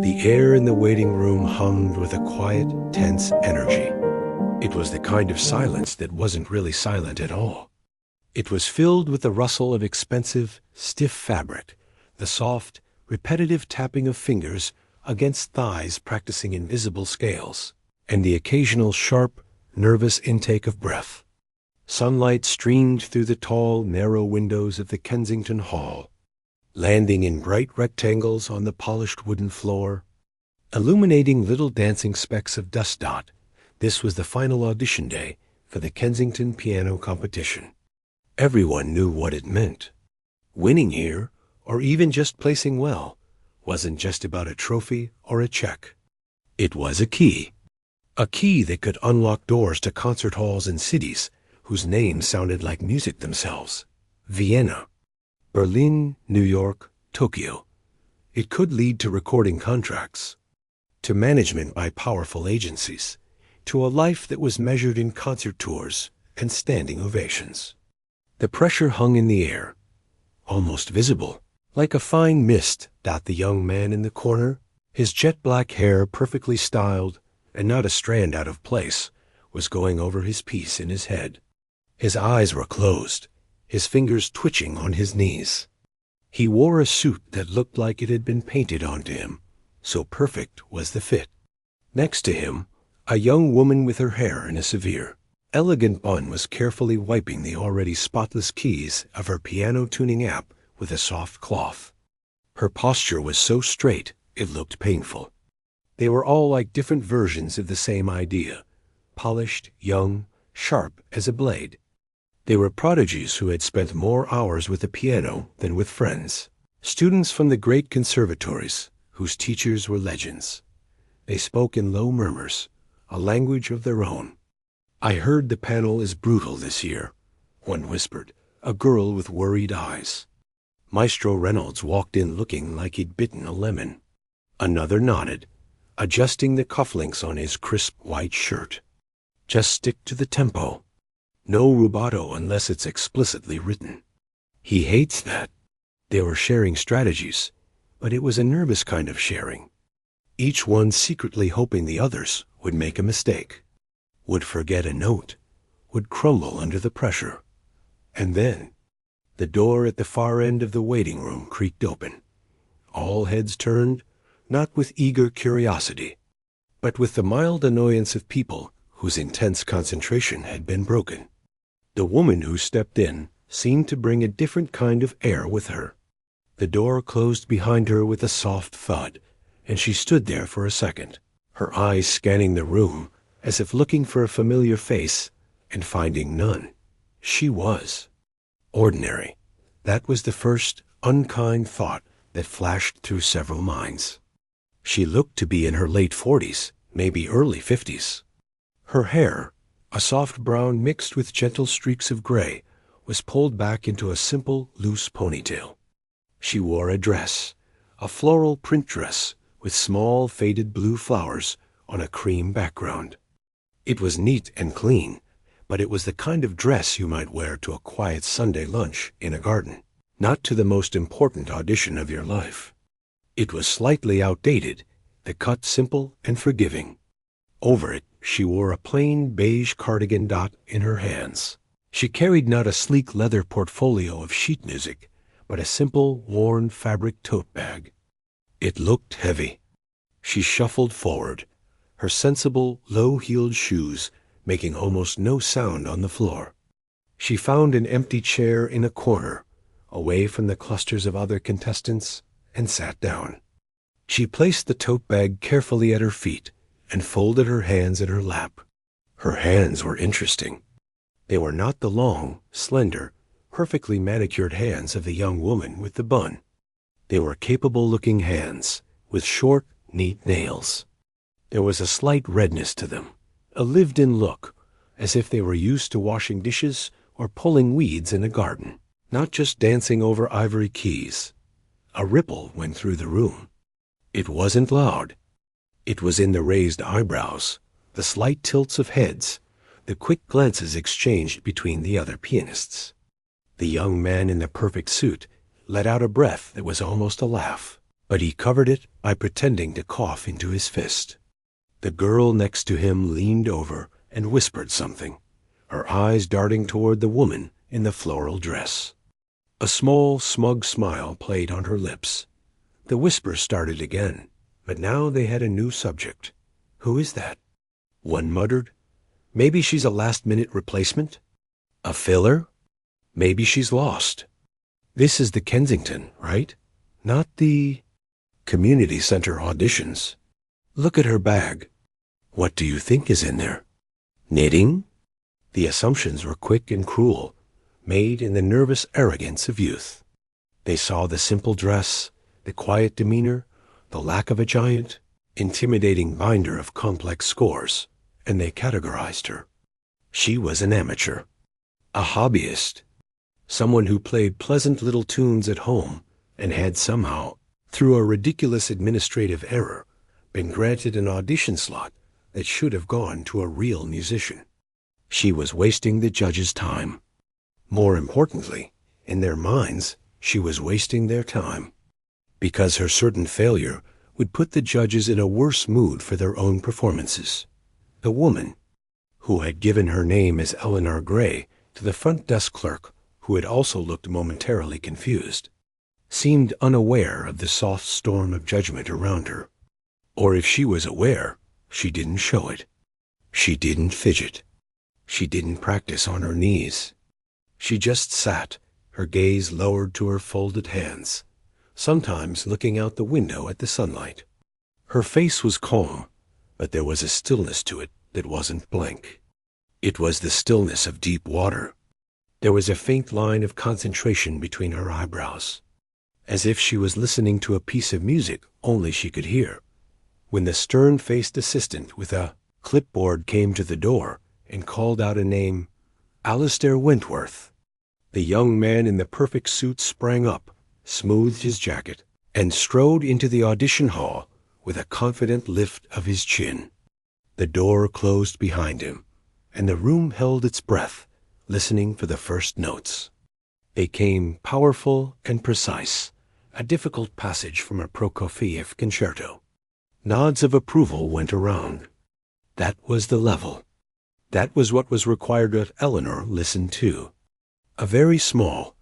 The air in the waiting room hummed with a quiet, tense energy. It was the kind of silence that wasn't really silent at all. It was filled with the rustle of expensive, stiff fabric, the soft, repetitive tapping of fingers against thighs practicing invisible scales, and the occasional sharp, nervous intake of breath. Sunlight streamed through the tall, narrow windows of the Kensington Hall, landing in bright rectangles on the polished wooden floor, illuminating little dancing specks of dust dot. This was the final audition day for the Kensington Piano Competition. Everyone knew what it meant. Winning here, or even just placing well, wasn't just about a trophy or a check. It was a key that could unlock doors to concert halls in cities whose names sounded like music themselves. Vienna, Berlin, New York, Tokyo. It could lead to recording contracts, to management by powerful agencies, to a life that was measured in concert tours and standing ovations. The pressure hung in the air, almost visible, like a fine mist. The young man in the corner, his jet-black hair perfectly styled and not a strand out of place, was going over his piece in his head. His eyes were closed, his fingers twitching on his knees. He wore a suit that looked like it had been painted onto him, so perfect was the fit. Next to him, a young woman with her hair in a severe, elegant bun was carefully wiping the already spotless keys of her piano tuning app with a soft cloth. Her posture was so straight, it looked painful. They were all like different versions of the same idea, polished, young, sharp as a blade. They were prodigies who had spent more hours with the piano than with friends, students from the great conservatories whose teachers were legends. They spoke in low murmurs, a language of their own. "I heard the panel is brutal this year," one whispered, a girl with worried eyes. Maestro Reynolds walked in looking like he'd bitten a lemon. Another nodded, adjusting the cufflinks on his crisp white shirt. "Just stick to the tempo. No rubato unless it's explicitly written." He hates that. They were sharing strategies, but it was a nervous kind of sharing. Each one secretly hoping the others would make a mistake, would forget a note, would crumble under the pressure. And then, the door at the far end of the waiting room creaked open. All heads turned, not with eager curiosity, but with the mild annoyance of people whose intense concentration had been broken. The woman who stepped in seemed to bring a different kind of air with her. The door closed behind her with a soft thud, and she stood there for a second, her eyes scanning the room as if looking for a familiar face and finding none. She was ordinary. That was the first unkind thought that flashed through several minds. She looked to be in her late 40s, maybe early 50s. Her hair, a soft brown mixed with gentle streaks of gray, was pulled back into a simple, loose ponytail. She wore a dress, a floral print dress with small faded blue flowers on a cream background. It was neat and clean, but it was the kind of dress you might wear to a quiet Sunday lunch in a garden, not to the most important audition of your life. It was slightly outdated, the cut simple and forgiving. Over it, she wore a plain beige cardigan. In her hands, she carried not a sleek leather portfolio of sheet music, but a simple, worn fabric tote bag. It looked heavy. She shuffled forward, her sensible, low-heeled shoes making almost no sound on the floor. She found an empty chair in a corner, away from the clusters of other contestants, and sat down. She placed the tote bag carefully at her feet and folded her hands in her lap. Her hands were interesting. They were not the long, slender, perfectly manicured hands of the young woman with the bun. They were capable-looking hands, with short, neat nails. There was a slight redness to them, a lived-in look, as if they were used to washing dishes or pulling weeds in a garden, not just dancing over ivory keys. A ripple went through the room. It wasn't loud. It was in the raised eyebrows, the slight tilts of heads, the quick glances exchanged between the other pianists. The young man in the perfect suit let out a breath that was almost a laugh. but he covered it by pretending to cough into his fist. The girl next to him leaned over and whispered something, her eyes darting toward the woman in the floral dress. A small, smug smile played on her lips. The whisper started again, but now they had a new subject. "Who is that?" One muttered. "Maybe she's a last-minute replacement? A filler? Maybe she's lost. This is the Kensington, right? Not the community center auditions. Look at her bag. What do you think is in there? Knitting?" The assumptions were quick and cruel, made in the nervous arrogance of youth. They saw the simple dress, the quiet demeanor, the lack of a giant, intimidating binder of complex scores, and they categorized her. She was an amateur, a hobbyist, someone who played pleasant little tunes at home and had somehow, through a ridiculous administrative error, been granted an audition slot that should have gone to a real musician. She was wasting the judges' time. More importantly, in their minds, she was wasting their time, because her certain failure would put the judges in a worse mood for their own performances. The woman, who had given her name as Eleanor Gray to the front desk clerk, who had also looked momentarily confused, seemed unaware of the soft storm of judgment around her. Or if she was aware, she didn't show it. She didn't fidget. She didn't practice on her knees. She just sat, her gaze lowered to her folded hands, sometimes looking out the window at the sunlight. Her face was calm, but there was a stillness to it that wasn't blank. It was the stillness of deep water. There was a faint line of concentration between her eyebrows, as if she was listening to a piece of music only she could hear. When the stern-faced assistant with a clipboard came to the door and called out a name, Alistair Wentworth, the young man in the perfect suit sprang up, smoothed his jacket, and strode into the audition hall with a confident lift of his chin. The door closed behind him, and the room held its breath, listening for the first notes. They came powerful and precise, a difficult passage from a Prokofiev concerto. Nods of approval went around. That was the level. That was what was required of Eleanor listened to. A very small,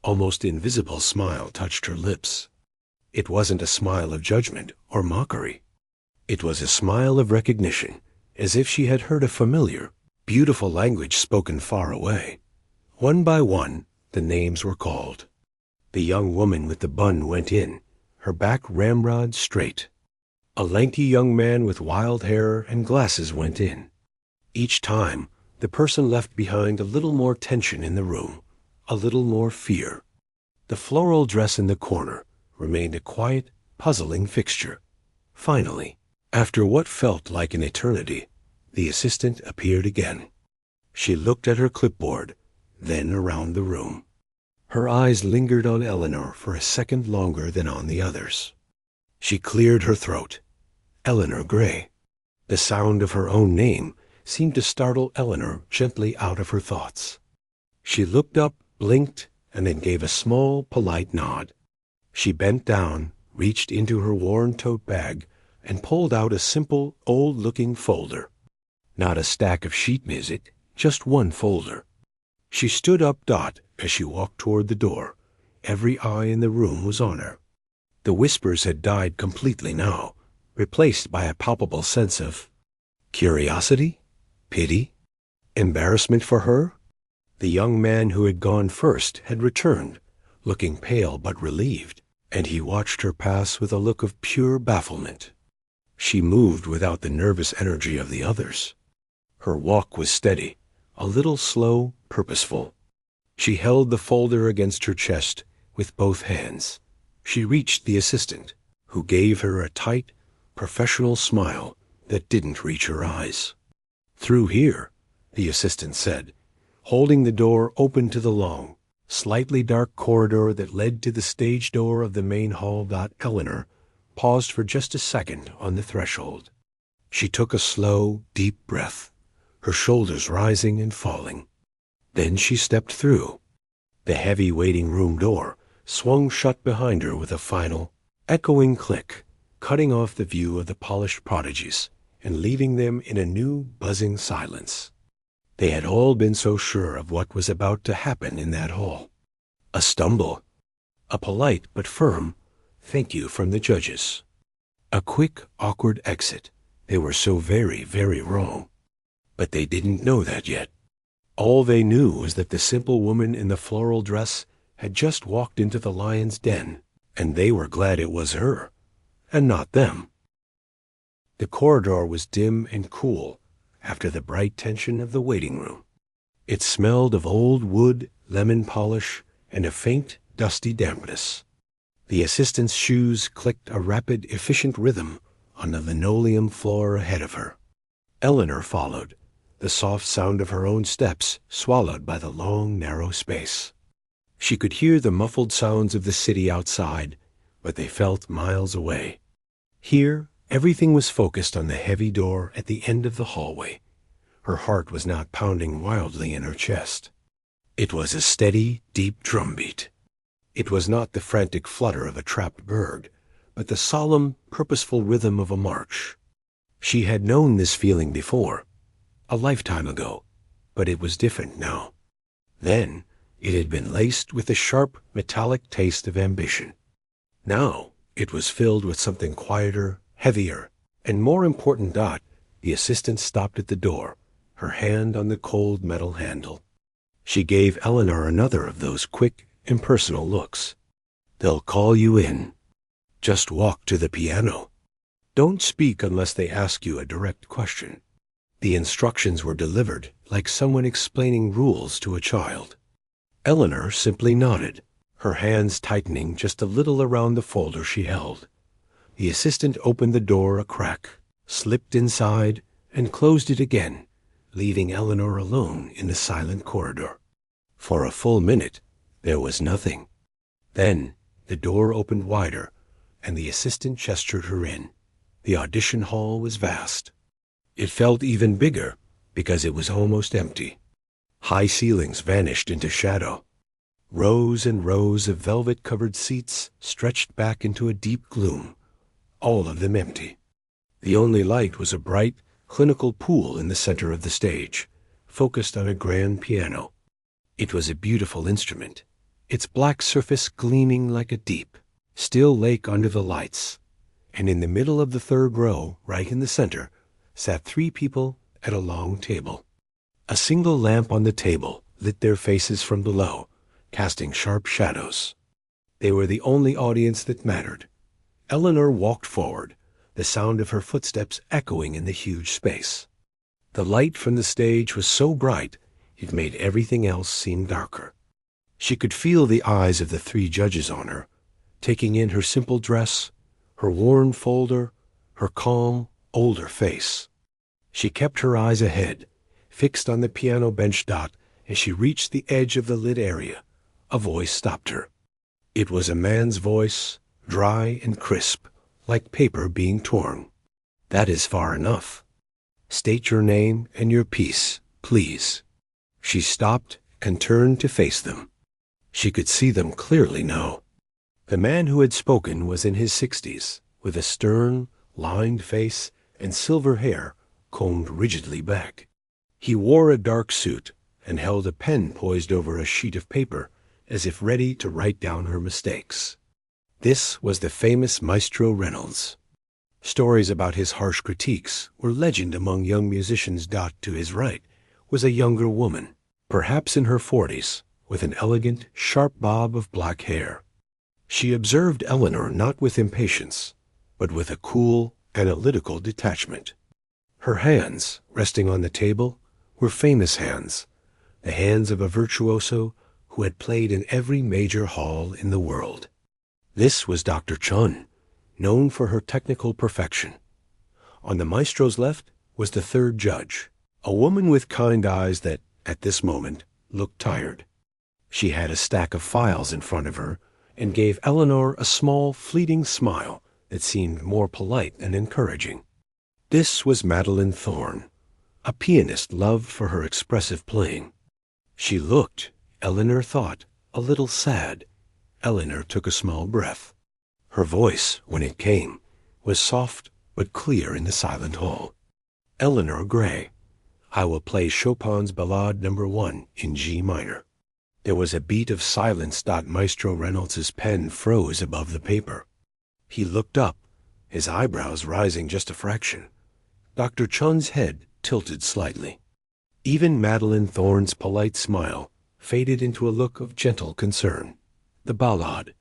almost invisible smile touched her lips. It wasn't a smile of judgment or mockery. It was a smile of recognition, as if she had heard a familiar, beautiful language spoken far away. One by one, the names were called. The young woman with the bun went in, her back ramrod straight. A lanky young man with wild hair and glasses went in. Each time, the person left behind a little more tension in the room, a little more fear. The floral dress in the corner remained a quiet, puzzling fixture. Finally, after what felt like an eternity, the assistant appeared again. She looked at her clipboard, then around the room. Her eyes lingered on Eleanor for a second longer than on the others. She cleared her throat. Eleanor Gray. The sound of her own name seemed to startle Eleanor gently out of her thoughts. She looked up, blinked, and then gave a small, polite nod. She bent down, reached into her worn tote bag, and pulled out a simple, old-looking folder. Not a stack of sheet music, just one folder. She stood up as she walked toward the door. Every eye in the room was on her. The whispers had died completely now, replaced by a palpable sense of curiosity, pity, embarrassment for her. The young man who had gone first had returned, looking pale but relieved, and he watched her pass with a look of pure bafflement. She moved without the nervous energy of the others. Her walk was steady, a little slow, purposeful. She held the folder against her chest with both hands. She reached the assistant, who gave her a tight, professional smile that didn't reach her eyes. "Through here," the assistant said, holding the door open to the long, slightly dark corridor that led to the stage door of the main hall. Eleanor paused for just a second on the threshold. She took a slow, deep breath, her shoulders rising and falling. Then she stepped through. The heavy waiting room door swung shut behind her with a final echoing click, cutting off the view of the polished prodigies and leaving them in a new buzzing silence. They had all been so sure of what was about to happen in that hall. A stumble, a polite but firm thank you from the judges. A quick, awkward exit. They were so very, very wrong. But they didn't know that yet. All they knew was that the simple woman in the floral dress had just walked into the lion's den, and they were glad it was her, and not them. The corridor was dim and cool after the bright tension of the waiting room. It smelled of old wood, lemon polish, and a faint, dusty dampness. The assistant's shoes clicked a rapid, efficient rhythm on the linoleum floor ahead of her. Eleanor followed, the soft sound of her own steps swallowed by the long, narrow space. She could hear the muffled sounds of the city outside, but they felt miles away. Here, everything was focused on the heavy door at the end of the hallway. Her heart was not pounding wildly in her chest. It was a steady, deep drumbeat. It was not the frantic flutter of a trapped bird, but the solemn, purposeful rhythm of a march. She had known this feeling before, a lifetime ago, but it was different now. Then, it had been laced with the sharp, metallic taste of ambition. Now, it was filled with something quieter, heavier, and more important. The assistant stopped at the door, her hand on the cold metal handle. She gave Eleanor another of those quick, impersonal looks. They'll call you in. Just walk to the piano. Don't speak unless they ask you a direct question. The instructions were delivered like someone explaining rules to a child. Eleanor simply nodded, her hands tightening just a little around the folder she held. The assistant opened the door a crack, slipped inside, and closed it again, leaving Eleanor alone in the silent corridor. For a full minute, there was nothing. Then, the door opened wider, and the assistant gestured her in. The audition hall was vast. It felt even bigger because it was almost empty. High ceilings vanished into shadow. Rows and rows of velvet-covered seats stretched back into a deep gloom, all of them empty. The only light was a bright, clinical pool in the center of the stage, focused on a grand piano. It was a beautiful instrument, its black surface gleaming like a deep, still lake under the lights. And in the middle of the third row, right in the center, sat 3 people at a long table. A single lamp on the table lit their faces from below, casting sharp shadows. They were the only audience that mattered. Eleanor walked forward, the sound of her footsteps echoing in the huge space. The light from the stage was so bright, it made everything else seem darker. She could feel the eyes of the 3 judges on her, taking in her simple dress, her worn folder, her calm, older face. She kept her eyes ahead, fixed on the piano bench. As she reached the edge of the lit area, a voice stopped her. It was a man's voice, dry and crisp, like paper being torn. That is far enough. State your name and your piece, please. She stopped and turned to face them. She could see them clearly now. The man who had spoken was in his 60s, with a stern, lined face and silver hair combed rigidly back. He wore a dark suit and held a pen poised over a sheet of paper as if ready to write down her mistakes. This was the famous Maestro Reynolds. Stories about his harsh critiques were legend among young musicians. To his right was a younger woman, perhaps in her 40s, with an elegant, sharp bob of black hair. She observed Eleanor not with impatience, but with a cool, analytical detachment. Her hands, resting on the table, were famous hands, the hands of a virtuoso who had played in every major hall in the world. This was Dr. Chun, known for her technical perfection. On the maestro's left was the 3rd judge, a woman with kind eyes that, at this moment, looked tired. She had a stack of files in front of her and gave Eleanor a small, fleeting smile that seemed more polite and encouraging. This was Madeline Thorne, a pianist loved for her expressive playing. She looked, Eleanor thought, a little sad. Eleanor took a small breath. Her voice, when it came, was soft but clear in the silent hall. "Eleanor Gray, I will play Chopin's Ballade No. 1 in G minor." There was a beat of silence. Maestro Reynolds's pen froze above the paper. He looked up, his eyebrows rising just a fraction. Dr. Chun's head tilted slightly. Even Madeline Thorne's polite smile faded into a look of gentle concern. The Ballade.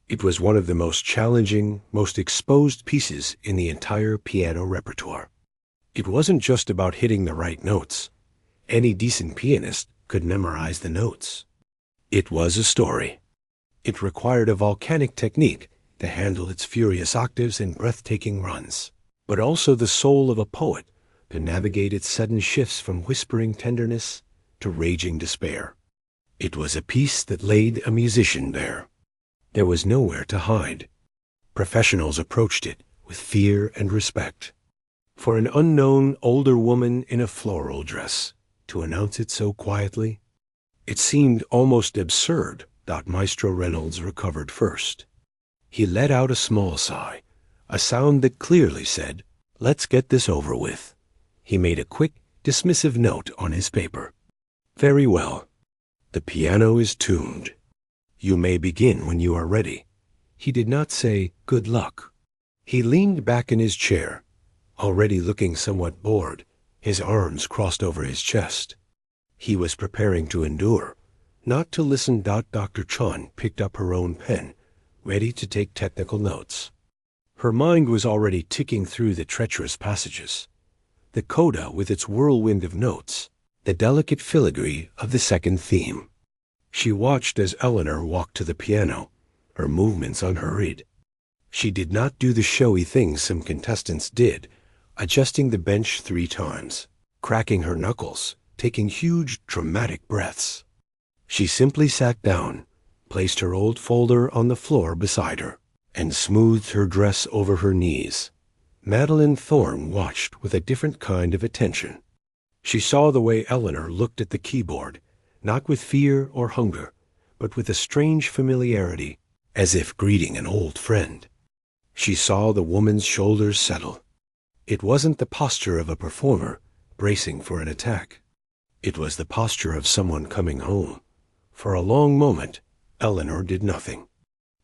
It was one of the most challenging, most exposed pieces in the entire piano repertoire. It wasn't just about hitting the right notes. Any decent pianist could memorize the notes. It was a story. It required a volcanic technique to handle its furious octaves and breathtaking runs, but also the soul of a poet to navigate its sudden shifts from whispering tenderness to raging despair. It was a piece that laid a musician bare. There was nowhere to hide. Professionals approached it with fear and respect. For an unknown older woman in a floral dress to announce it so quietly, it seemed almost absurd. Maestro Reynolds recovered first. He let out a small sigh, a sound that clearly said, "Let's get this over with." He made a quick, dismissive note on his paper. "Very well. The piano is tuned. You may begin when you are ready." He did not say, "Good luck." He leaned back in his chair, already looking somewhat bored, his arms crossed over his chest. He was preparing to endure, not to listen. Dr. Chun picked up her own pen, ready to take technical notes. Her mind was already ticking through the treacherous passages. The coda with its whirlwind of notes, the delicate filigree of the second theme. She watched as Eleanor walked to the piano, her movements unhurried. She did not do the showy things some contestants did, adjusting the bench 3 times, cracking her knuckles, taking huge, dramatic breaths. She simply sat down, placed her old folder on the floor beside her, and smoothed her dress over her knees. Madeline Thorne watched with a different kind of attention. She saw the way Eleanor looked at the keyboard, not with fear or hunger, but with a strange familiarity, as if greeting an old friend. She saw the woman's shoulders settle. It wasn't the posture of a performer bracing for an attack. It was the posture of someone coming home. For a long moment, Eleanor did nothing.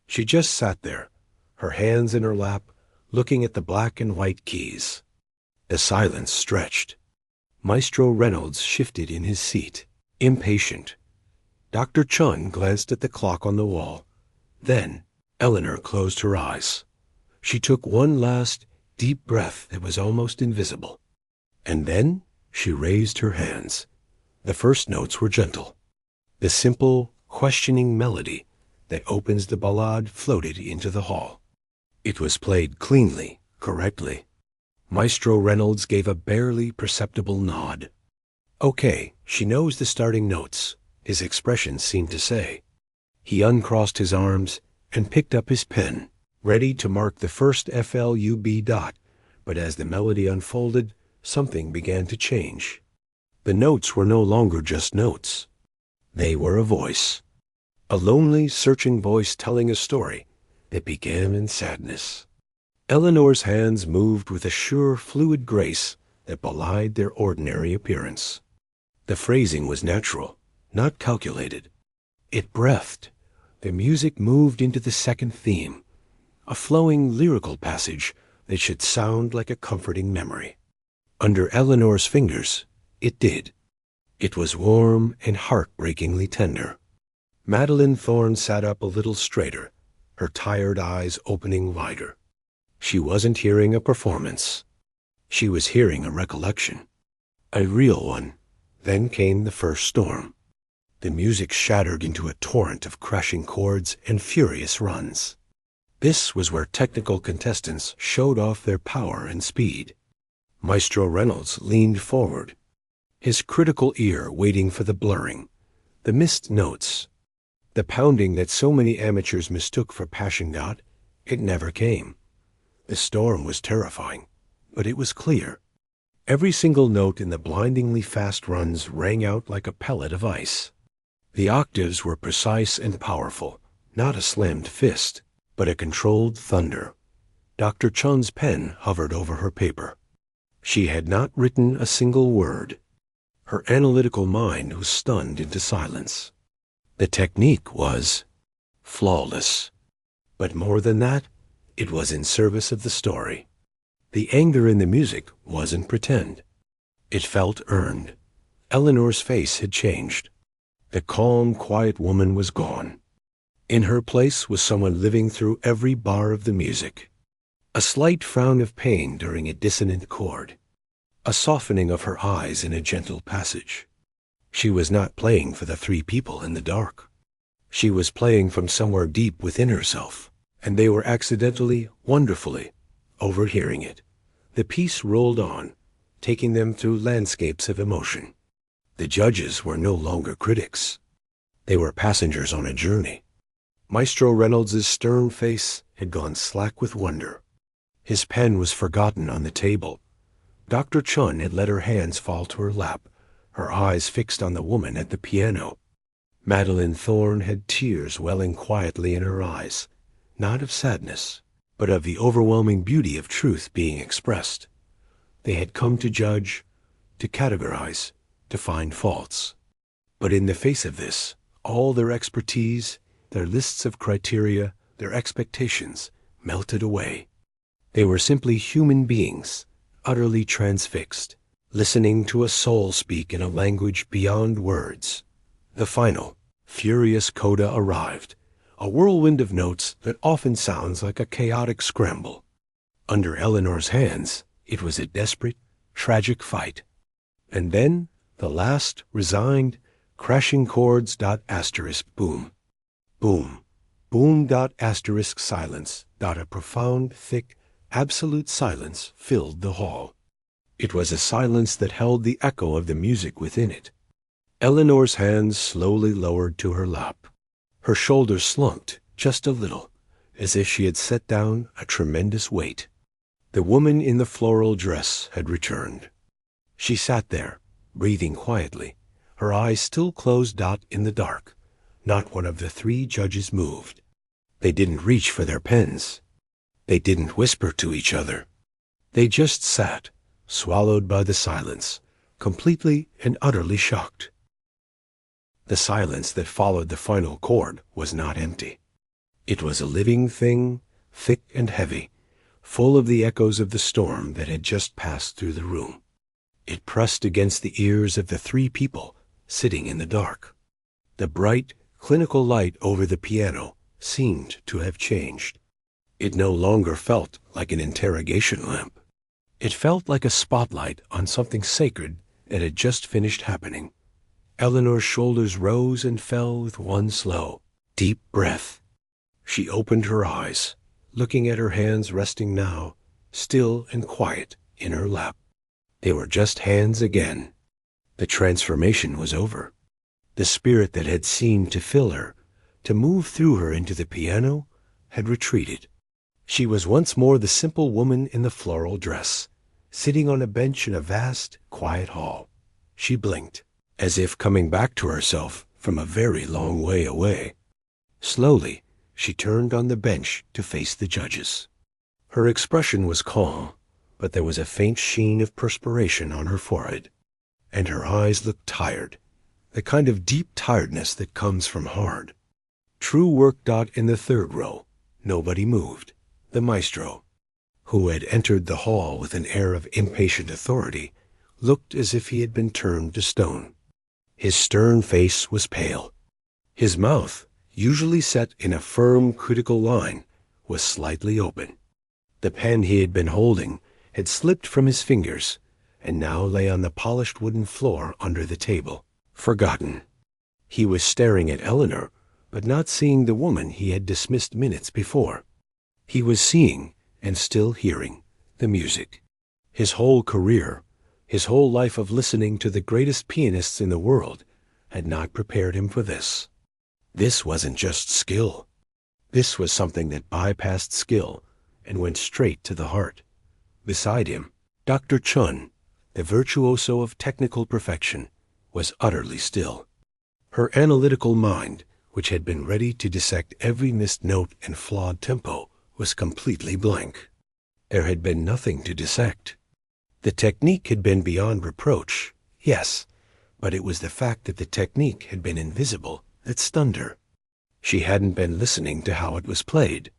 She just sat there, her hands in her lap, looking at the black and white keys. The silence stretched. Maestro Reynolds shifted in his seat, impatient. Dr. Chun glanced at the clock on the wall. Then Eleanor closed her eyes. She took one last, deep breath that was almost invisible. And then she raised her hands. The first notes were gentle. The simple, questioning melody that opens the ballade floated into the hall. It was played cleanly, correctly. Maestro Reynolds gave a barely perceptible nod. "Okay, she knows the starting notes," his expression seemed to say. He uncrossed his arms and picked up his pen, ready to mark the first FLUB dot, but as the melody unfolded, something began to change. The notes were no longer just notes. They were a voice. A lonely, searching voice telling a story that began in sadness. Eleanor's hands moved with a sure, fluid grace that belied their ordinary appearance. The phrasing was natural, not calculated. It breathed. The music moved into the second theme, a flowing lyrical passage that should sound like a comforting memory. Under Eleanor's fingers, it did. It was warm and heartbreakingly tender. Madeline Thorne sat up a little straighter, her tired eyes opening wider. She wasn't hearing a performance. She was hearing a recollection, a real one. Then came the first storm. The music shattered into a torrent of crashing chords and furious runs. This was where technical contestants showed off their power and speed. Maestro Reynolds leaned forward, his critical ear waiting for the blurring, the missed notes, the pounding that so many amateurs mistook for passion. It never came. The storm was terrifying, but it was clear. Every single note in the blindingly fast runs rang out like a pellet of ice. The octaves were precise and powerful, not a slammed fist. but a controlled thunder. Dr. Chun's pen hovered over her paper. She had not written a single word. Her analytical mind was stunned into silence. The technique was flawless. But more than that, it was in service of the story. The anger in the music wasn't pretend. It felt earned. Eleanor's face had changed. The calm, quiet woman was gone. In her place was someone living through every bar of the music. A slight frown of pain during a dissonant chord. A softening of her eyes in a gentle passage. She was not playing for the three people in the dark. She was playing from somewhere deep within herself, and they were accidentally, wonderfully, overhearing it. The piece rolled on, taking them through landscapes of emotion. The judges were no longer critics. They were passengers on a journey. Maestro Reynolds's stern face had gone slack with wonder. His pen was forgotten on the table. Dr. Chun had let her hands fall to her lap, her eyes fixed on the woman at the piano. Madeline Thorne had tears welling quietly in her eyes, not of sadness, but of the overwhelming beauty of truth being expressed. They had come to judge, to categorize, to find faults. But in the face of this, all their expertise, their lists of criteria, their expectations, melted away. They were simply human beings, utterly transfixed, listening to a soul speak in a language beyond words. The final, furious coda arrived, a whirlwind of notes that often sounds like a chaotic scramble. Under Eleanor's hands, it was a desperate, tragic fight. And then, the last, resigned, crashing chords *** boom. Boom. Boom *** silence. A profound, thick, absolute silence filled the hall. It was a silence that held the echo of the music within it. Eleanor's hands slowly lowered to her lap. Her shoulders slumped just a little, as if she had set down a tremendous weight. The woman in the floral dress had returned. She sat there, breathing quietly, her eyes still closed. In the dark, not one of the three judges moved. They didn't reach for their pens. They didn't whisper to each other. They just sat, swallowed by the silence, completely and utterly shocked. The silence that followed the final chord was not empty. It was a living thing, thick and heavy, full of the echoes of the storm that had just passed through the room. It pressed against the ears of the three people sitting in the dark. The bright, clinical light over the piano seemed to have changed. It no longer felt like an interrogation lamp. It felt like a spotlight on something sacred that had just finished happening. Eleanor's shoulders rose and fell with one slow, deep breath. She opened her eyes, looking at her hands resting now, still and quiet, in her lap. They were just hands again. The transformation was over. The spirit that had seemed to fill her, to move through her into the piano, had retreated. She was once more the simple woman in the floral dress, sitting on a bench in a vast, quiet hall. She blinked, as if coming back to herself from a very long way away. Slowly, she turned on the bench to face the judges. Her expression was calm, but there was a faint sheen of perspiration on her forehead, and her eyes looked tired, the kind of deep tiredness that comes from hard. True work. In the third row, nobody moved. The maestro, who had entered the hall with an air of impatient authority, looked as if he had been turned to stone. His stern face was pale. His mouth, usually set in a firm, critical line, was slightly open. The pen he had been holding had slipped from his fingers, and now lay on the polished wooden floor under the table, forgotten. He was staring at Eleanor, but not seeing the woman he had dismissed minutes before. He was seeing, and still hearing, the music. His whole career, his whole life of listening to the greatest pianists in the world, had not prepared him for this. This wasn't just skill. This was something that bypassed skill and went straight to the heart. Beside him, Dr. Chun, the virtuoso of technical perfection, was utterly still. Her analytical mind which had been ready to dissect every missed note and flawed tempo, was completely blank. There had been nothing to dissect. The technique had been beyond reproach, yes, but it was the fact that the technique had been invisible that stunned her. She hadn't been listening to how it was played.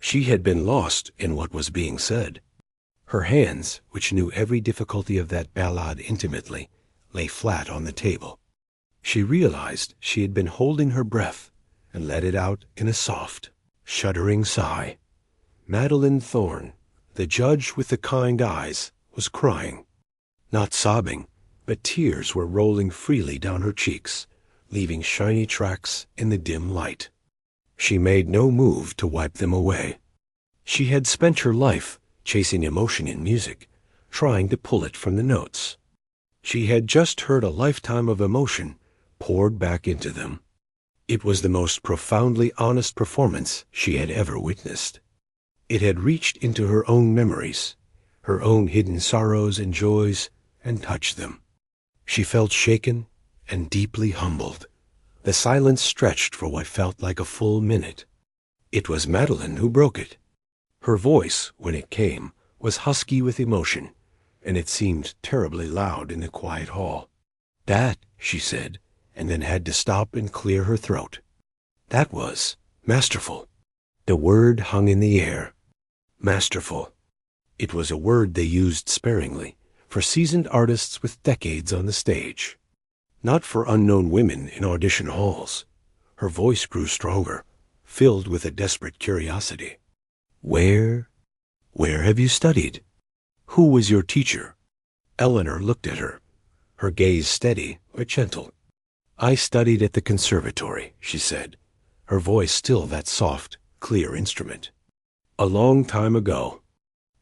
She had been lost in what was being said. Her hands, which knew every difficulty of that ballade intimately, lay flat on the table. She realized she had been holding her breath and let it out in a soft, shuddering sigh. Madeline Thorne, the judge with the kind eyes, was crying. Not sobbing, but tears were rolling freely down her cheeks, leaving shiny tracks in the dim light. She made no move to wipe them away. She had spent her life chasing emotion in music, trying to pull it from the notes. She had just heard a lifetime of emotion poured back into them. It was the most profoundly honest performance she had ever witnessed. It had reached into her own memories, her own hidden sorrows and joys, and touched them. She felt shaken and deeply humbled. The silence stretched for what felt like a full minute. It was Madeline who broke it. Her voice, when it came, was husky with emotion, and it seemed terribly loud in the quiet hall. "That," she said, and then had to stop and clear her throat. "That was masterful." The word hung in the air. Masterful. It was a word they used sparingly for seasoned artists with decades on the stage, not for unknown women in audition halls. Her voice grew stronger, filled with a desperate curiosity. Where have you studied? Who was your teacher?" Eleanor looked at her, her gaze steady but gentle. "I studied at the conservatory," she said, her voice still that soft, clear instrument. "A long time ago.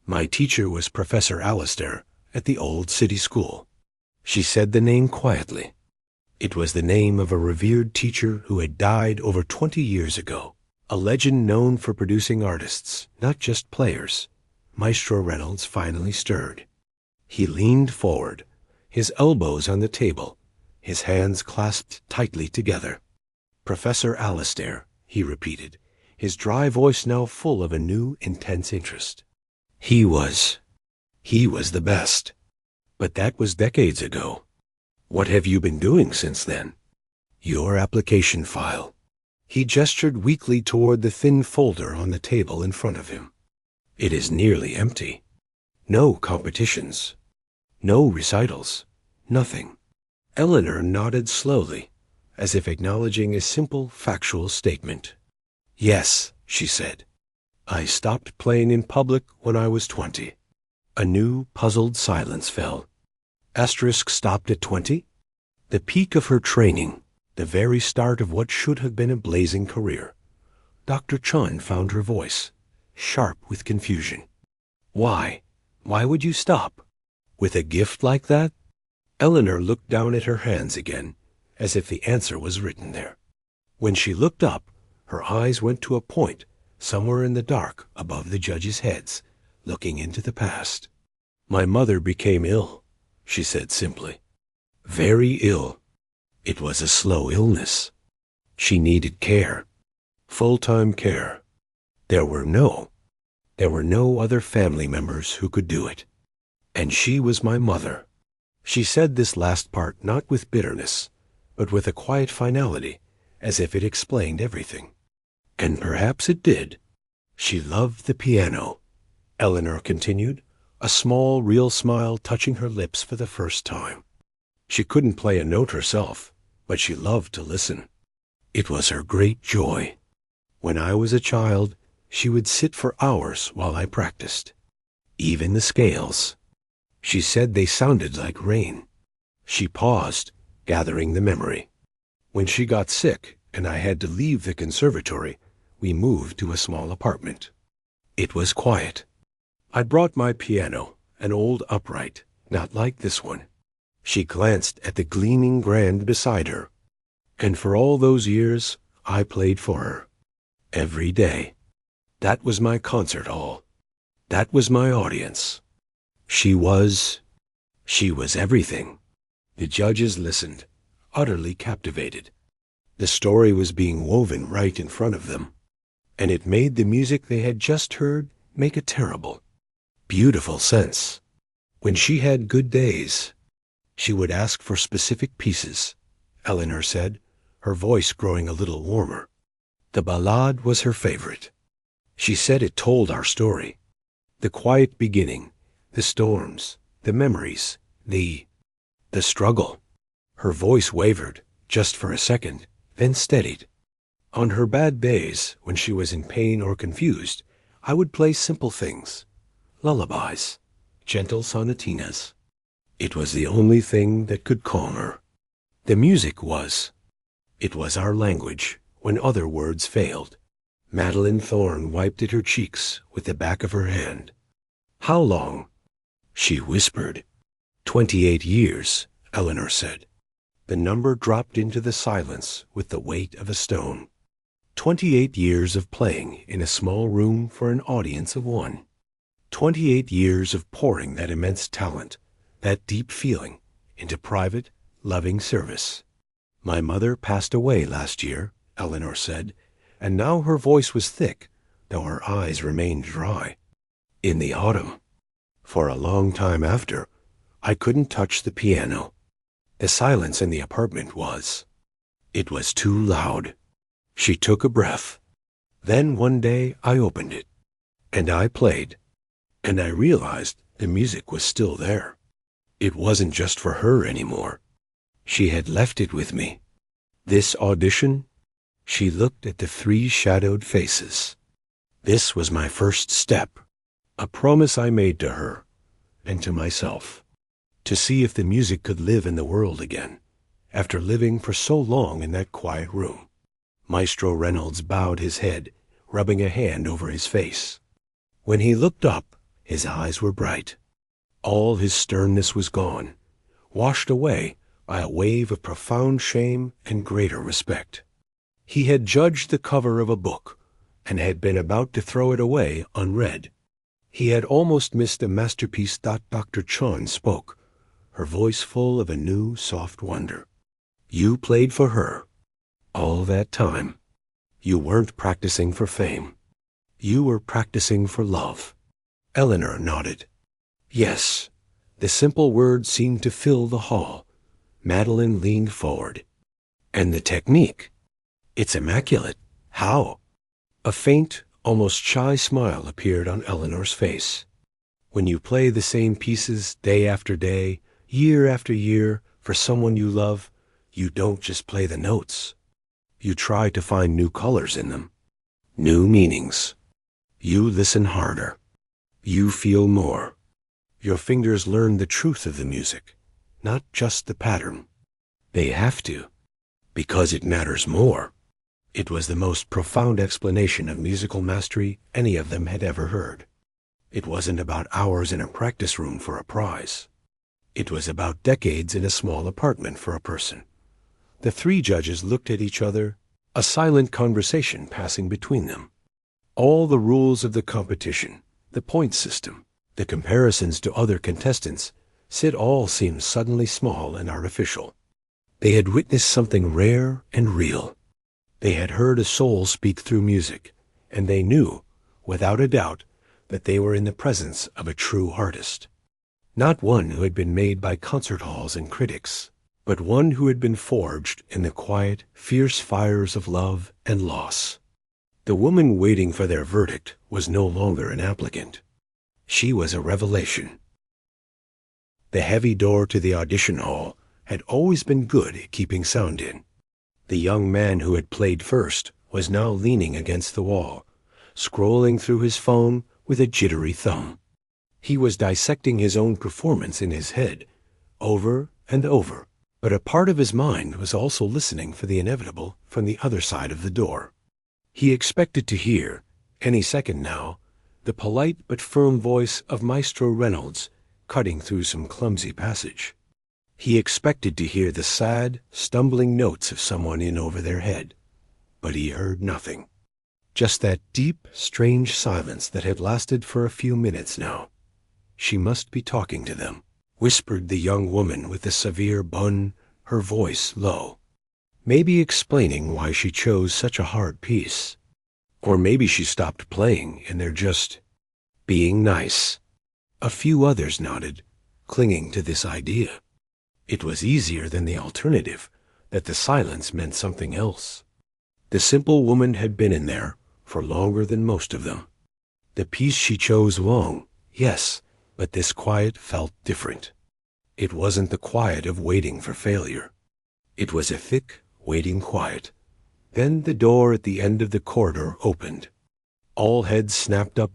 My teacher was Professor Alistair at the old city school." She said the name quietly. It was the name of a revered teacher who had died over 20 years ago, a legend known for producing artists, not just players. Maestro Reynolds finally stirred. He leaned forward, his elbows on the table, his hands clasped tightly together. "Professor Alistair," he repeated, his dry voice now full of a new, intense interest. He was the best. But that was decades ago. What have you been doing since then? Your application file." He gestured weakly toward the thin folder on the table in front of him. "It is nearly empty. No competitions. No recitals. Nothing." Eleanor nodded slowly, as if acknowledging a simple, factual statement. "Yes," she said. "I stopped playing in public when I was 20. A new, puzzled silence fell. Asterisk stopped at 20? The peak of her training, the very start of what should have been a blazing career. Dr. Chun found her voice, sharp with confusion. "Why? Why would you stop? With a gift like that?" Eleanor looked down at her hands again, as if the answer was written there. When she looked up, her eyes went to a point somewhere in the dark above the judges' heads, looking into the past. "My mother became ill," she said simply. "Very ill. It was a slow illness. She needed care. Full-time care. There were no other family members who could do it. And she was my mother." She said this last part not with bitterness, but with a quiet finality, as if it explained everything. And perhaps it did. "She loved the piano," Eleanor continued, a small, real smile touching her lips for the first time. "She couldn't play a note herself, but she loved to listen. It was her great joy. When I was a child, she would sit for hours while I practiced. Even the scales. She said they sounded like rain." She paused, gathering the memory. "When she got sick and I had to leave the conservatory, we moved to a small apartment. It was quiet. I brought my piano, an old upright, not like this one." She glanced at the gleaming grand beside her. "And for all those years, I played for her. Every day. That was my concert hall. That was my audience. She was everything." The judges listened, utterly captivated. The story was being woven right in front of them, and it made the music they had just heard make a terrible, beautiful sense. When she had good days, she would ask for specific pieces, Eleanor said, her voice growing a little warmer. The ballade was her favorite. She said it told our story. The quiet beginning, the storms, the memories, the struggle. Her voice wavered, just for a second, then steadied. On her bad days, when she was in pain or confused, I would play simple things, lullabies, gentle sonatinas. It was the only thing that could calm her. The music was. It was our language when other words failed. Madeline Thorne wiped at her cheeks with the back of her hand. How long? She whispered. 28 years, Eleanor said. The number dropped into the silence with the weight of a stone. 28 years of playing in a small room for an audience of one. 28 years of pouring that immense talent, that deep feeling, into private, loving service. My mother passed away last year, Eleanor said, and now her voice was thick, though her eyes remained dry. In the autumn. For a long time after, I couldn't touch the piano. The silence in the apartment was. It was too loud. She took a breath. Then one day I opened it, and I played, and I realized the music was still there. It wasn't just for her anymore. She had left it with me. This audition, she looked at the 3 shadowed faces. This was my first step, a promise I made to her and to myself, to see if the music could live in the world again, after living for so long in that quiet room. Maestro Reynolds bowed his head, rubbing a hand over his face. When he looked up, his eyes were bright. All his sternness was gone, washed away by a wave of profound shame and greater respect. He had judged the cover of a book and had been about to throw it away unread. He had almost missed a masterpiece that Dr. Chon spoke, her voice full of a new, soft wonder. You played for her. All that time. You weren't practicing for fame. You were practicing for love. Eleanor nodded. Yes. The simple words seemed to fill the hall. Madeline leaned forward. And the technique. It's immaculate. How? A faint, almost shy smile appeared on Eleanor's face. When you play the same pieces day after day, year after year, for someone you love, you don't just play the notes. You try to find new colors in them, new meanings. You listen harder. You feel more. Your fingers learn the truth of the music, not just the pattern. They have to, because it matters more. It was the most profound explanation of musical mastery any of them had ever heard. It wasn't about hours in a practice room for a prize. It was about decades in a small apartment for a person. The 3 judges looked at each other, a silent conversation passing between them. All the rules of the competition, the point system, the comparisons to other contestants, all seemed suddenly small and artificial. They had witnessed something rare and real. They had heard a soul speak through music, and they knew, without a doubt, that they were in the presence of a true artist. Not one who had been made by concert halls and critics, but one who had been forged in the quiet, fierce fires of love and loss. The woman waiting for their verdict was no longer an applicant. She was a revelation. The heavy door to the audition hall had always been good at keeping sound in. The young man who had played first was now leaning against the wall, scrolling through his phone with a jittery thumb. He was dissecting his own performance in his head, over and over, but a part of his mind was also listening for the inevitable from the other side of the door. He expected to hear, any second now, the polite but firm voice of Maestro Reynolds cutting through some clumsy passage. He expected to hear the sad, stumbling notes of someone in over their head, but he heard nothing. Just that deep, strange silence that had lasted for a few minutes now. She must be talking to them, whispered the young woman with the severe bun, her voice low. maybe explaining why she chose such a hard piece. Or maybe she stopped playing and they're just being nice. A few others nodded, clinging to this idea. It was easier than the alternative, that the silence meant something else. The simple woman had been in there for longer than most of them. The piece she chose long, yes, but this quiet felt different. It wasn't the quiet of waiting for failure. It was a thick, waiting quiet. Then the door at the end of the corridor opened. All heads snapped up.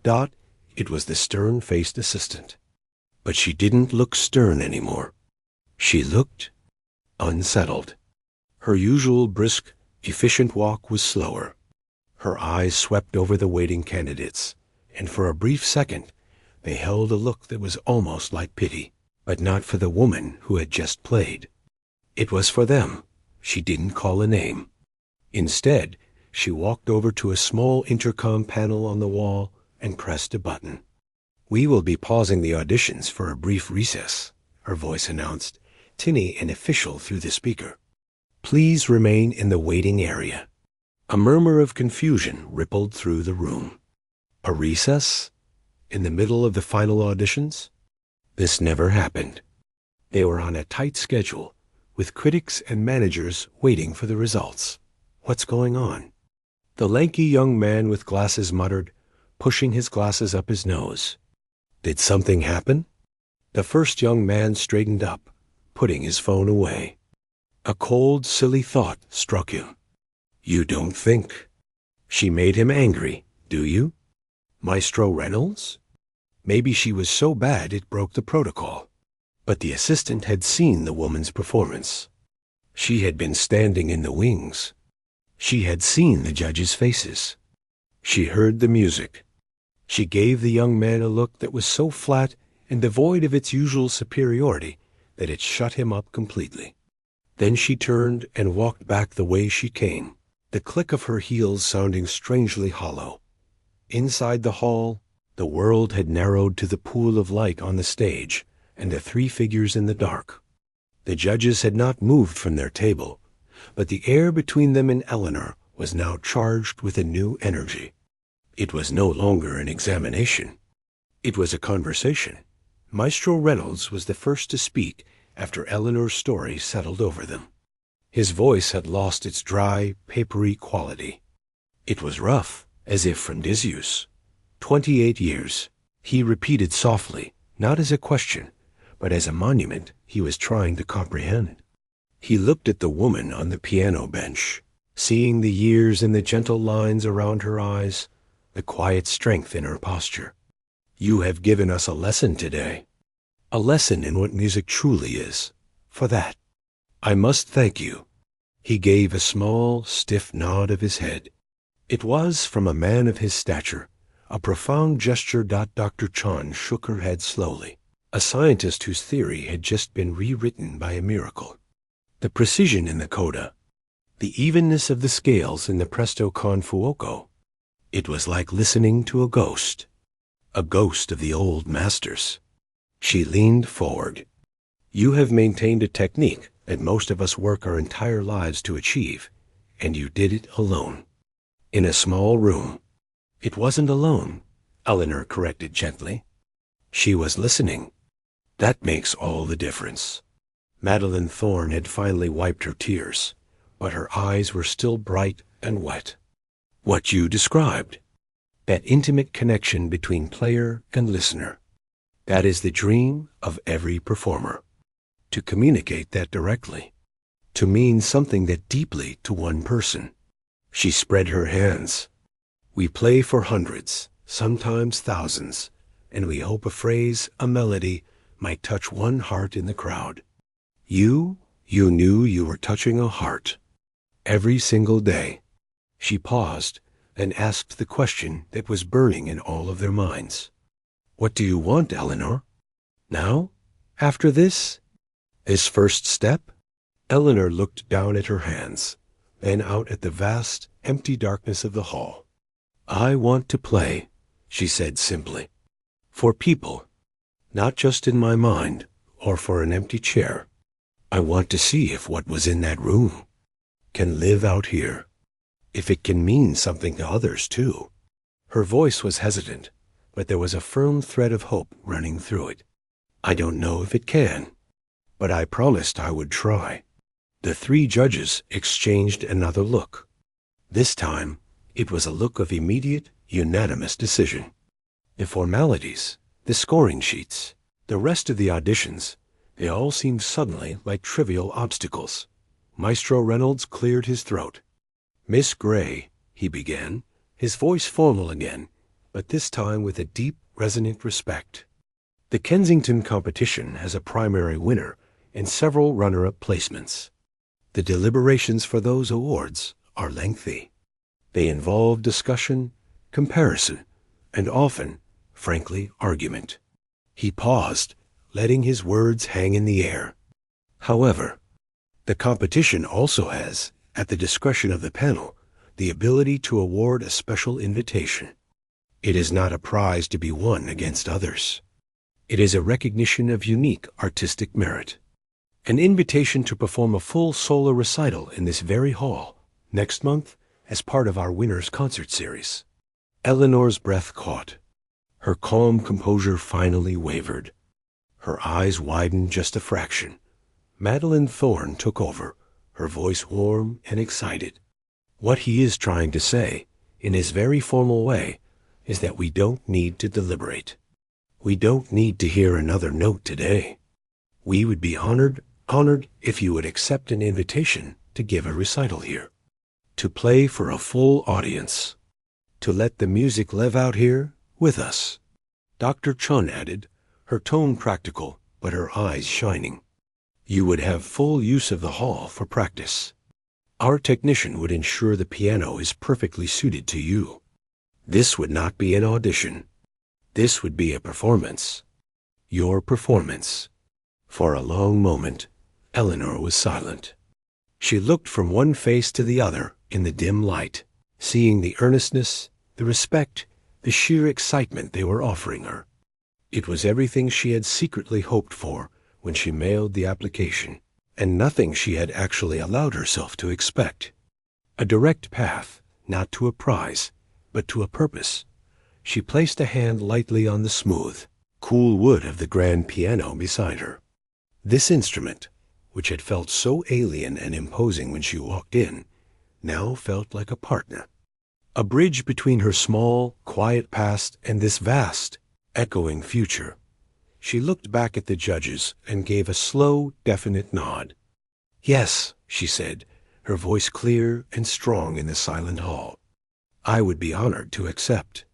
It was the stern-faced assistant. But she didn't look stern anymore. She looked unsettled. Her usual brisk, efficient walk was slower. Her eyes swept over the waiting candidates, and for a brief second they held a look that was almost like pity, but not for the woman who had just played. It was for them. She didn't call a name. Instead, she walked over to a small intercom panel on the wall and pressed a button. "We will be pausing the auditions for a brief recess," her voice announced, tinny and official through the speaker. "Please remain in the waiting area." A murmur of confusion rippled through the room. A recess? In the middle of the final auditions? This never happened. They were on a tight schedule, with critics and managers waiting for the results. What's going on? The lanky young man with glasses muttered, pushing his glasses up his nose. Did something happen? The first young man straightened up, putting his phone away. A cold, silly thought struck him. You don't think. She made him angry, do you? Maestro Reynolds? Maybe she was so bad it broke the protocol. But the assistant had seen the woman's performance. She had been standing in the wings. She had seen the judges' faces. She heard the music. She gave the young man a look that was so flat and devoid of its usual superiority that it shut him up completely. Then she turned and walked back the way she came, the click of her heels sounding strangely hollow. Inside the hall, the world had narrowed to the pool of light on the stage and the three figures in the dark. The judges had not moved from their table, but the air between them and Eleanor was now charged with a new energy. It was no longer an examination. It was a conversation. Maestro Reynolds was the first to speak after Eleanor's story settled over them. His voice had lost its dry, papery quality. It was rough, as if from disuse. 28 years, he repeated softly, not as a question, but as a monument he was trying to comprehend. He looked at the woman on the piano bench, seeing the years in the gentle lines around her eyes, the quiet strength in her posture. You have given us a lesson today. A lesson in what music truly is. For that, I must thank you. He gave a small, stiff nod of his head. It was from a man of his stature, a profound gesture. Dr. Chan shook her head slowly, a scientist whose theory had just been rewritten by a miracle. The precision in the coda, the evenness of the scales in the presto con fuoco. It was like listening to a ghost of the old masters. She leaned forward. You have maintained a technique that most of us work our entire lives to achieve, and you did it alone. In a small room. It wasn't alone, Eleanor corrected gently. She was listening. That makes all the difference. Madeline Thorne had finally wiped her tears, but her eyes were still bright and wet. What you described. That intimate connection between player and listener. That is the dream of every performer. To communicate that directly. To mean something that deeply to one person. She spread her hands. We play for hundreds, sometimes thousands, and we hope a phrase, a melody, might touch one heart in the crowd. You knew you were touching a heart. Every single day. She paused and asked the question that was burning in all of their minds. What do you want, Eleanor? Now? After this? This first step? Eleanor looked down at her hands, then out at the vast, empty darkness of the hall. I want to play, she said simply. For people, not just in my mind or for an empty chair. I want to see if what was in that room, can live out here. If it can mean something to others, too. Her voice was hesitant, but there was a firm thread of hope running through it. I don't know if it can, but I promised I would try. The three judges exchanged another look. This time, it was a look of immediate, unanimous decision. The formalities, the scoring sheets, the rest of the auditions, they all seemed suddenly like trivial obstacles. Maestro Reynolds cleared his throat. "Miss Gray," he began, his voice formal again, but this time with a deep, resonant respect. "The Kensington competition has a primary winner and several runner-up placements. The deliberations for those awards are lengthy. They involve discussion, comparison, and often, frankly, argument." He paused, letting his words hang in the air. "However, the competition also has, at the discretion of the panel, the ability to award a special invitation. It is not a prize to be won against others. It is a recognition of unique artistic merit. An invitation to perform a full solo recital in this very hall next month as part of our Winners Concert Series." Eleanor's breath caught. Her calm composure finally wavered. Her eyes widened just a fraction. Madeline Thorne took over, her voice warm and excited. "What he is trying to say, in his very formal way, is that we don't need to deliberate. We don't need to hear another note today. We would be honored if you would accept an invitation to give a recital here, to play for a full audience, to let the music live out here with us." Dr. Chun added, her tone practical, but her eyes shining. "You would have full use of the hall for practice. Our technician would ensure the piano is perfectly suited to you. This would not be an audition. This would be a performance. Your performance." For a long moment, Eleanor was silent. She looked from one face to the other in the dim light, seeing the earnestness, the respect, the sheer excitement they were offering her. It was everything she had secretly hoped for when she mailed the application, and nothing she had actually allowed herself to expect. A direct path, not to a prize, but to a purpose. She placed a hand lightly on the smooth, cool wood of the grand piano beside her. This instrument, which had felt so alien and imposing when she walked in, now felt like a partner. A bridge between her small, quiet past and this vast, echoing future. She looked back at the judges and gave a slow, definite nod. "Yes," she said, her voice clear and strong in the silent hall. "I would be honored to accept."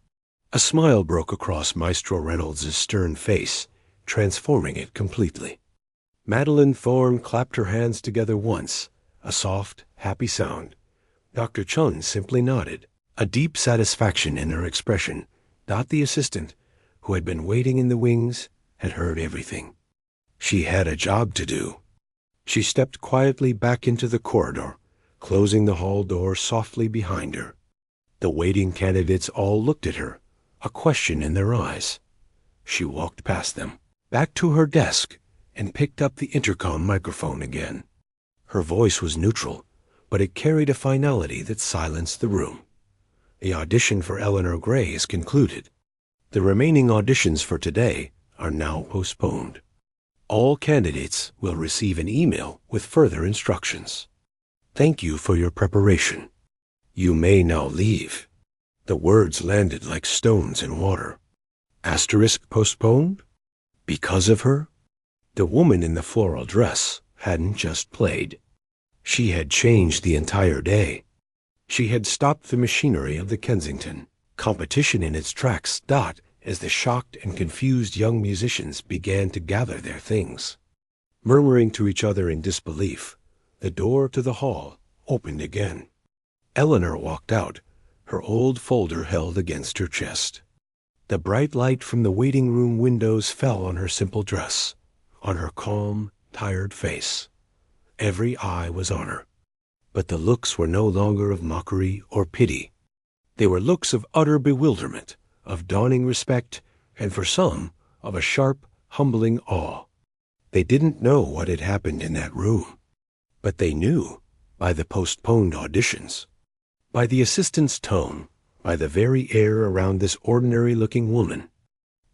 A smile broke across Maestro Reynolds' stern face, transforming it completely. Madeline Thorne clapped her hands together once, a soft, happy sound. Dr. Chun simply nodded, a deep satisfaction in her expression. Dot, the assistant, who had been waiting in the wings, had heard everything. She had a job to do. She stepped quietly back into the corridor, closing the hall door softly behind her. The waiting candidates all looked at her, a question in their eyes. She walked past them, back to her desk, and picked up the intercom microphone again. Her voice was neutral, but it carried a finality that silenced the room. The audition for Eleanor Gray is concluded. The remaining auditions for today are now postponed. All candidates will receive an email with further instructions. Thank you for your preparation. You may now leave. The words landed like stones in water. Asterisk postponed? Because of her? The woman in the floral dress hadn't just played. She had changed the entire day. She had stopped the machinery of the Kensington. Competition in its tracks stopped as the shocked and confused young musicians began to gather their things. Murmuring to each other in disbelief, the door to the hall opened again. Eleanor walked out, her old folder held against her chest. The bright light from the waiting room windows fell on her simple dress, on her calm, tired face. Every eye was on her. But the looks were no longer of mockery or pity. They were looks of utter bewilderment, of dawning respect, and for some, of a sharp, humbling awe. They didn't know what had happened in that room, but they knew by the postponed auditions, by the assistant's tone, by the very air around this ordinary-looking woman,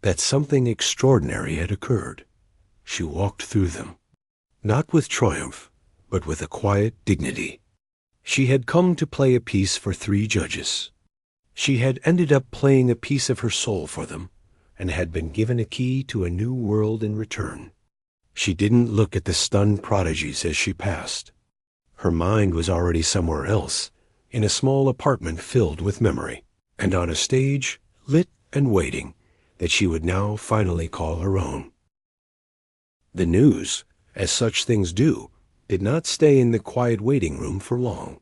that something extraordinary had occurred. She walked through them, not with triumph, but with a quiet dignity. She had come to play a piece for 3 judges. She had ended up playing a piece of her soul for them, and had been given a key to a new world in return. She didn't look at the stunned prodigies as she passed. Her mind was already somewhere else, in a small apartment filled with memory, and on a stage, lit and waiting, that she would now finally call her own. The news, as such things do, did not stay in the quiet waiting room for long.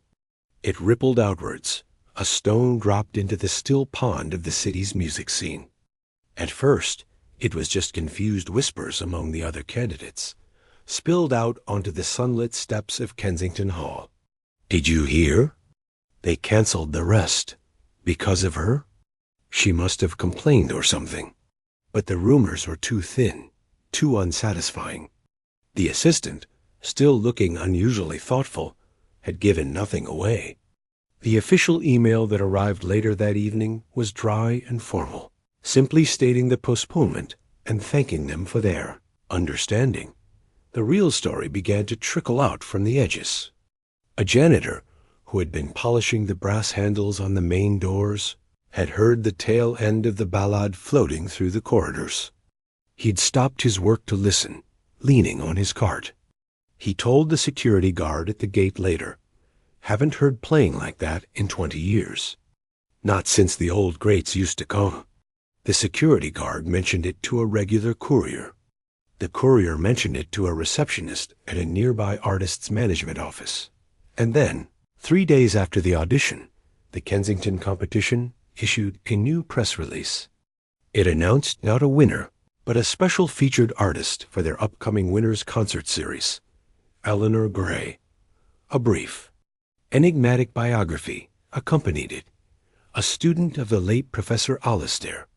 It rippled outwards, a stone dropped into the still pond of the city's music scene. At first, it was just confused whispers among the other candidates, spilled out onto the sunlit steps of Kensington Hall. "Did you hear? They canceled the rest. Because of her? She must have complained or something." But the rumors were too thin, too unsatisfying. The assistant, still looking unusually thoughtful, had given nothing away. The official email that arrived later that evening was dry and formal, simply stating the postponement and thanking them for their understanding. The real story began to trickle out from the edges. A janitor, who had been polishing the brass handles on the main doors, had heard the tail end of the ballad floating through the corridors. He'd stopped his work to listen, leaning on his cart. He told the security guard at the gate later, "Haven't heard playing like that in 20 years. Not since the old greats used to come." The security guard mentioned it to a regular courier. The courier mentioned it to a receptionist at a nearby artist's management office. And then, 3 days after the audition, the Kensington competition issued a new press release. It announced not a winner, but a special featured artist for their upcoming Winners Concert Series, Eleanor Gray. A brief, enigmatic biography accompanied it. A student of the late Professor Alistair,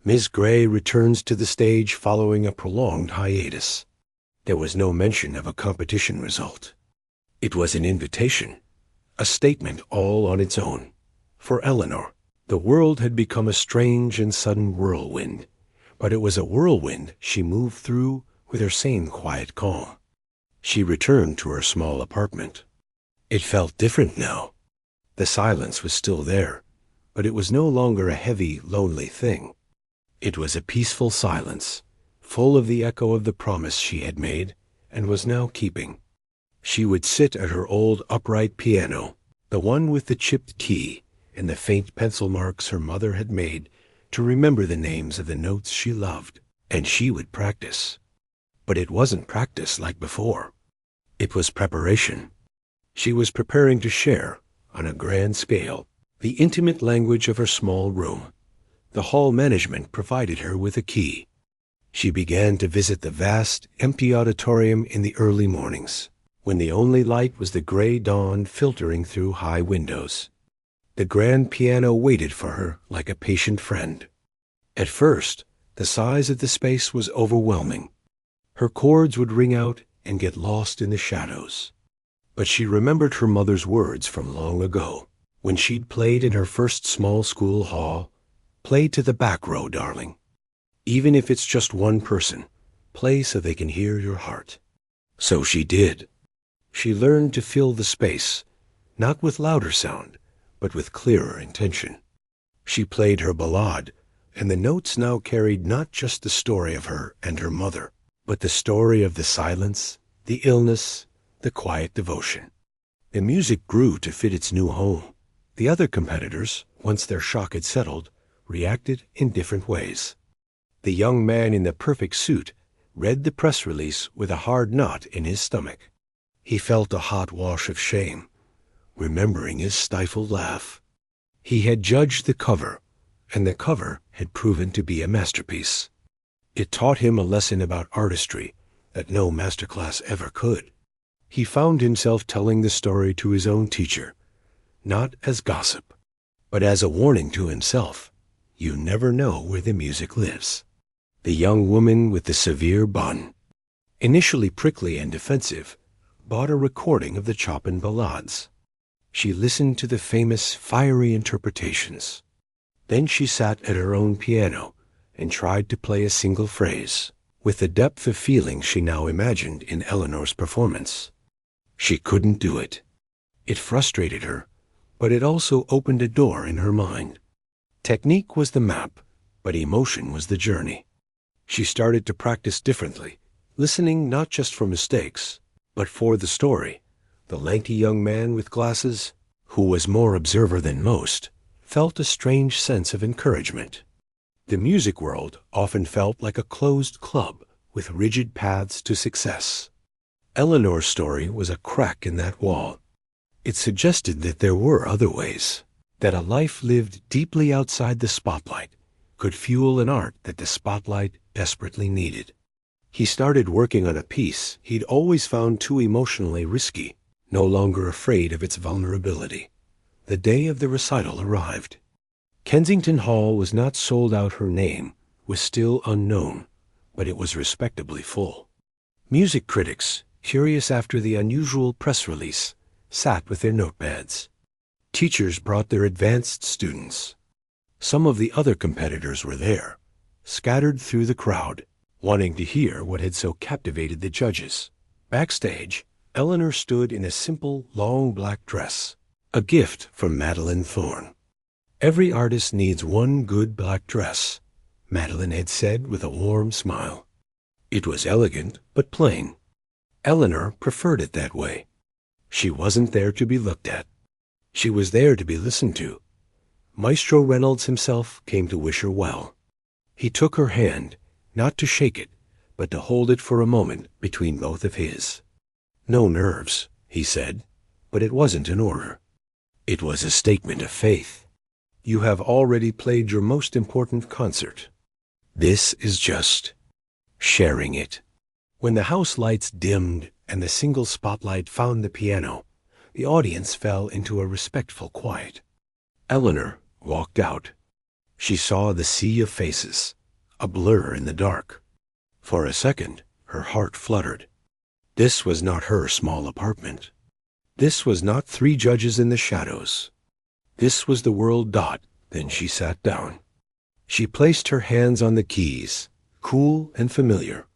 Miss Gray returns to the stage following a prolonged hiatus. There was no mention of a competition result. It was an invitation, a statement all on its own. For Eleanor, the world had become a strange and sudden whirlwind, but it was a whirlwind she moved through with her same quiet calm. She returned to her small apartment. It felt different now. The silence was still there, but it was no longer a heavy, lonely thing. It was a peaceful silence, full of the echo of the promise she had made and was now keeping. She would sit at her old upright piano, the one with the chipped key and the faint pencil marks her mother had made to remember the names of the notes she loved, and she would practice. But it wasn't practice like before. It was preparation. She was preparing to share, on a grand scale, the intimate language of her small room. The hall management provided her with a key. She began to visit the vast, empty auditorium in the early mornings, when the only light was the gray dawn filtering through high windows. The grand piano waited for her like a patient friend. At first, the size of the space was overwhelming. Her chords would ring out and get lost in the shadows. But she remembered her mother's words from long ago, when she'd played in her first small school hall. "Play to the back row, darling. Even if it's just one person, play so they can hear your heart." So she did. She learned to fill the space, not with louder sound, but with clearer intention. She played her ballade, and the notes now carried not just the story of her and her mother, but the story of the silence, the illness, the quiet devotion. The music grew to fit its new home. The other competitors, once their shock had settled, reacted in different ways. The young man in the perfect suit read the press release with a hard knot in his stomach. He felt a hot wash of shame, remembering his stifled laugh. He had judged the cover, and the cover had proven to be a masterpiece. It taught him a lesson about artistry that no masterclass ever could. He found himself telling the story to his own teacher, not as gossip, but as a warning to himself. You never know where the music lives. The young woman with the severe bun, initially prickly and defensive, bought a recording of the Chopin Ballades. She listened to the famous fiery interpretations. Then she sat at her own piano and tried to play a single phrase with the depth of feeling she now imagined in Eleanor's performance. She couldn't do it. It frustrated her, but it also opened a door in her mind. Technique was the map, but emotion was the journey. She started to practice differently, listening not just for mistakes, but for the story. The lanky young man with glasses, who was more observer than most, felt a strange sense of encouragement. The music world often felt like a closed club with rigid paths to success. Eleanor's story was a crack in that wall. It suggested that there were other ways, that a life lived deeply outside the spotlight could fuel an art that the spotlight desperately needed. He started working on a piece he'd always found too emotionally risky, no longer afraid of its vulnerability. The day of the recital arrived. Kensington Hall was not sold out. Her name was still unknown, but it was respectably full. Music critics, curious after the unusual press release, sat with their notepads. Teachers brought their advanced students. Some of the other competitors were there, scattered through the crowd, wanting to hear what had so captivated the judges. Backstage, Eleanor stood in a simple, long black dress, a gift from Madeline Thorne. "Every artist needs one good black dress," Madeline had said with a warm smile. It was elegant, but plain. Eleanor preferred it that way. She wasn't there to be looked at. She was there to be listened to. Maestro Reynolds himself came to wish her well. He took her hand, not to shake it, but to hold it for a moment between both of his. "No nerves," he said, but it wasn't an order. It was a statement of faith. "You have already played your most important concert. This is just sharing it." When the house lights dimmed and the single spotlight found the piano, the audience fell into a respectful quiet. Eleanor walked out. She saw the sea of faces, a blur in the dark. For a second, her heart fluttered. This was not her small apartment. This was not 3 judges in the shadows. This was the world. Then she sat down. She placed her hands on the keys, cool and familiar.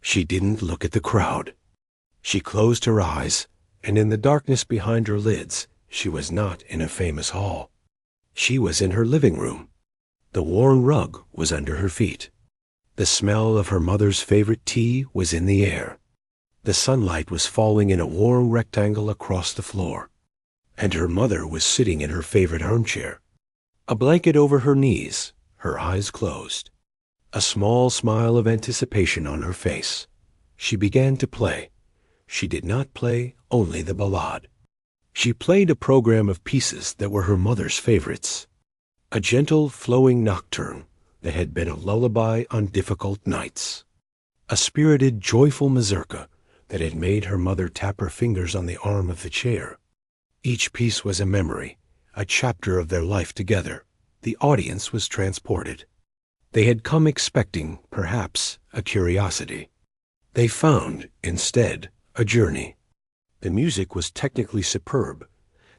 She didn't look at the crowd. She closed her eyes, and in the darkness behind her lids, she was not in a famous hall. She was in her living room. The worn rug was under her feet. The smell of her mother's favorite tea was in the air. The sunlight was falling in a warm rectangle across the floor, and her mother was sitting in her favorite armchair, a blanket over her knees, her eyes closed, a small smile of anticipation on her face. She began to play. She did not play only the ballade. She played a program of pieces that were her mother's favorites, a gentle, flowing nocturne that had been a lullaby on difficult nights, a spirited, joyful mazurka that had made her mother tap her fingers on the arm of the chair. Each piece was a memory, a chapter of their life together. The audience was transported. They had come expecting, perhaps, a curiosity. They found, instead, a journey. The music was technically superb.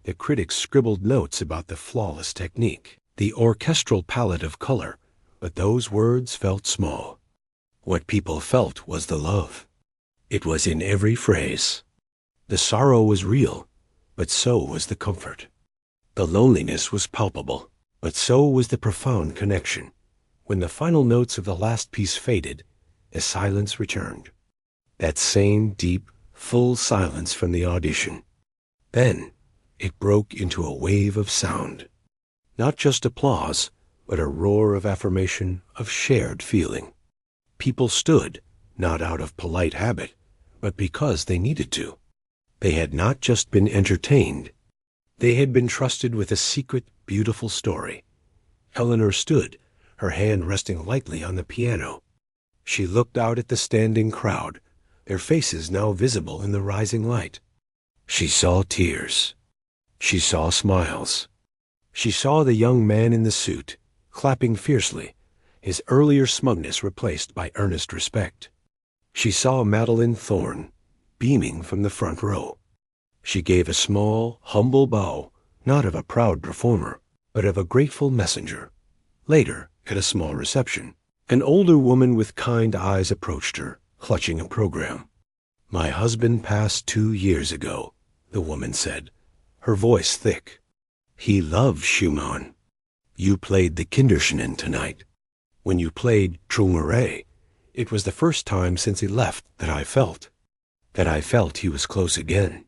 The critics scribbled notes about the flawless technique, the orchestral palette of color, but those words felt small. What people felt was the love. It was in every phrase. The sorrow was real, but so was the comfort. The loneliness was palpable, but so was the profound connection. When the final notes of the last piece faded, a silence returned. That same deep, full silence from the audition. Then it broke into a wave of sound. Not just applause, but a roar of affirmation, of shared feeling. People stood, not out of polite habit, but because they needed to. They had not just been entertained. They had been trusted with a secret, beautiful story. Eleanor stood, her hand resting lightly on the piano. She looked out at the standing crowd, their faces now visible in the rising light. She saw tears. She saw smiles. She saw the young man in the suit, clapping fiercely, his earlier smugness replaced by earnest respect. She saw Madeline Thorne, beaming from the front row. She gave a small, humble bow, not of a proud performer, but of a grateful messenger. Later, at a small reception, an older woman with kind eyes approached her, clutching a program. "My husband passed 2 years ago," the woman said, her voice thick. "He loved Schumann. You played the Kinderschenen tonight. When you played Traumerei, it was the first time since he left that I felt he was close again.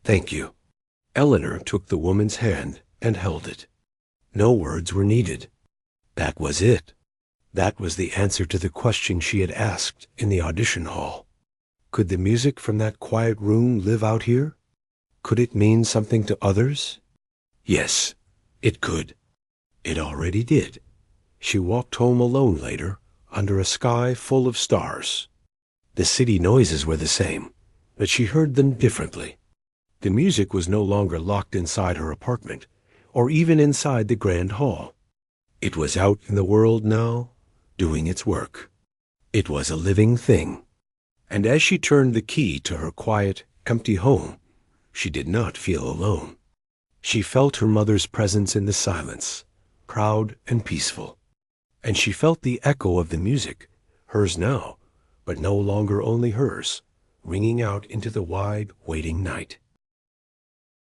Thank you." Eleanor took the woman's hand and held it. No words were needed. That was it. That was the answer to the question she had asked in the audition hall. Could the music from that quiet room live out here? Could it mean something to others? Yes, it could. It already did. She walked home alone later, under a sky full of stars. The city noises were the same, but she heard them differently. The music was no longer locked inside her apartment, or even inside the grand hall. It was out in the world now, doing its work. It was a living thing. And as she turned the key to her quiet, empty home, she did not feel alone. She felt her mother's presence in the silence, proud and peaceful. And she felt the echo of the music, hers now, but no longer only hers, ringing out into the wide, waiting night.